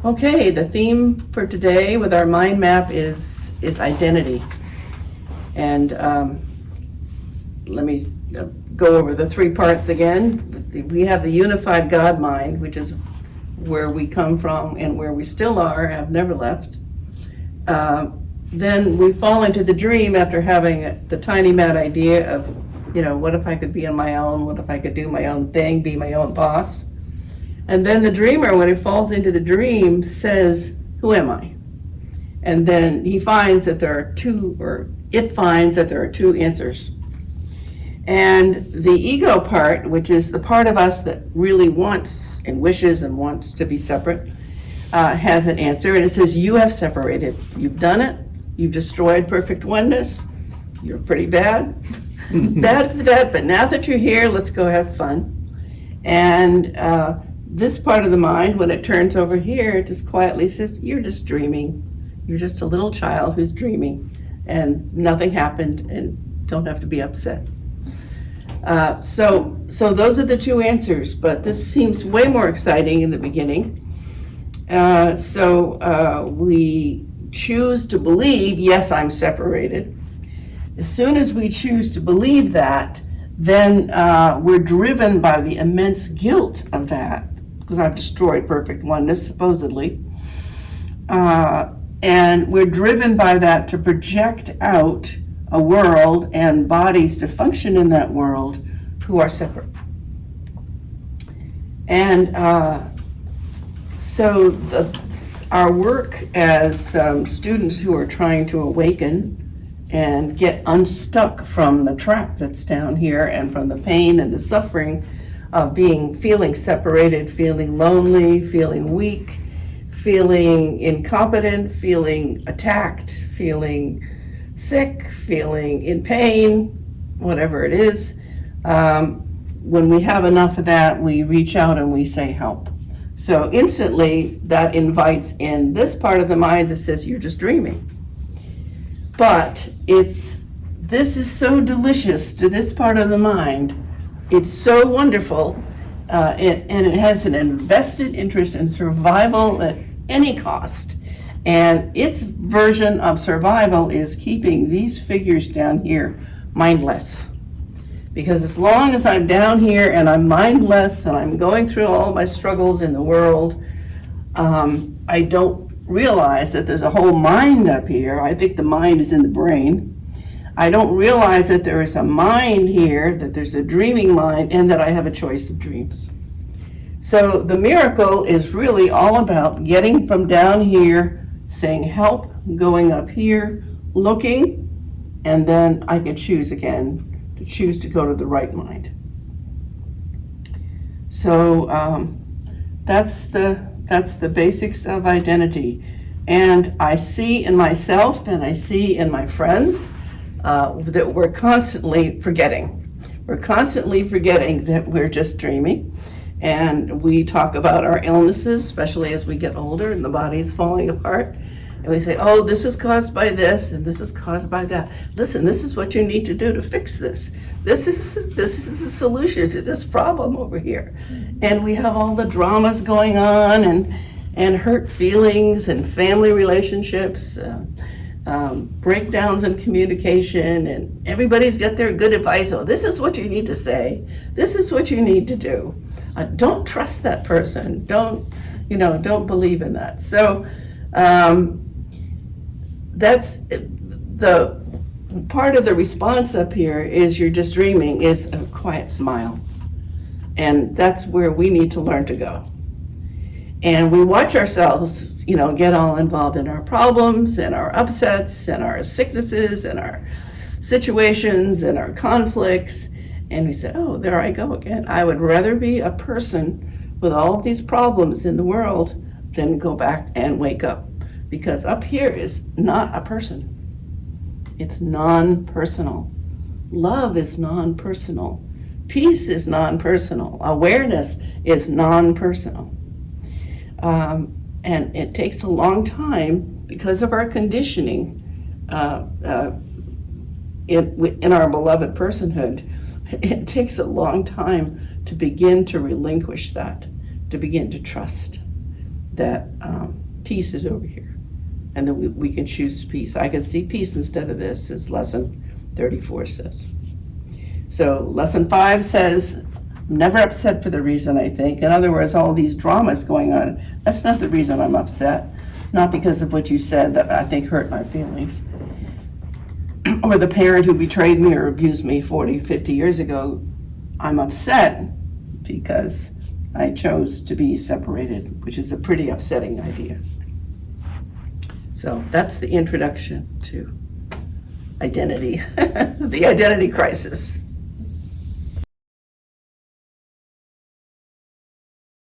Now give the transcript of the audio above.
Okay, the theme for today with our mind map is identity. And let me go over the three parts again. We have the unified God mind, which is where we come from and where we still are, have never left. Then we fall into the dream after having the tiny mad idea of, what if I could be on my own? What if I could do my own thing, be my own boss? And then the dreamer, when he falls into the dream, says, who am I? And then he finds that there are two, or it finds that there are two answers. And the ego part, which is the part of us that really wants and wishes and wants to be separate, has an answer. And it says, you have separated. You've done it. You've destroyed perfect oneness. You're pretty bad. Bad for that, but now that you're here, let's go have fun. And this part of the mind, when it turns over here, it just quietly says, you're just dreaming. You're just a little child who's dreaming, and nothing happened, and don't have to be upset. So those are the two answers, but this seems way more exciting in the beginning. So we choose to believe, yes, I'm separated. As soon as we choose to believe that, then we're driven by the immense guilt of that, because I've destroyed perfect oneness, supposedly. And we're driven by that to project out a world and bodies to function in that world who are separate. And so our work as students who are trying to awaken and get unstuck from the trap that's down here and from the pain and the suffering of feeling separated, feeling lonely, feeling weak, feeling incompetent, feeling attacked, feeling sick, feeling in pain, whatever it is. When we have enough of that, we reach out and we say help. So instantly that invites in this part of the mind that says you're just dreaming. But this is so delicious to this part of the mind. It's so wonderful, and it has an invested interest in survival at any cost. And its version of survival is keeping these figures down here mindless. Because as long as I'm down here and I'm mindless and I'm going through all my struggles in the world, I don't realize that there's a whole mind up here. I think the mind is in the brain. I don't realize that there is a mind here, that there's a dreaming mind, and that I have a choice of dreams. So the miracle is really all about getting from down here, saying help, going up here, looking, and then I can choose again, to choose to go to the right mind. So that's the basics of identity. And I see in myself and I see in my friends that we're constantly forgetting. We're constantly forgetting that we're just dreaming. And we talk about our illnesses, especially as we get older and the body's falling apart. And we say, oh, this is caused by this and this is caused by that. Listen, this is what you need to do to fix this. This is the solution to this problem over here. And we have all the dramas going on and hurt feelings and family relationships, breakdowns in communication, and everybody's got their good advice. Oh, this is what you need to say. This is what you need to do. Don't trust that person. Don't believe in that. So that's the part of the response up here is you're just dreaming is a quiet smile. And that's where we need to learn to go. And we watch ourselves, get all involved in our problems and our upsets and our sicknesses and our situations and our conflicts. And we say, oh, there I go again. I would rather be a person with all of these problems in the world than go back and wake up. Because up here is not a person. It's non-personal. Love is non-personal. Peace is non-personal. Awareness is non-personal. And it takes a long time because of our conditioning in our beloved personhood. It takes a long time to begin to relinquish that, to begin to trust. that peace is over here, and that we can choose peace. I can see peace instead of this, as lesson 34 says. So lesson 5 says, never upset for the reason I think. In other words, all these dramas going on, that's not the reason I'm upset. Not because of what you said that I think hurt my feelings. Or the parent who betrayed me or abused me 40, 50 years ago. I'm upset because I chose to be separated, which is a pretty upsetting idea. So that's the introduction to identity, the identity crisis.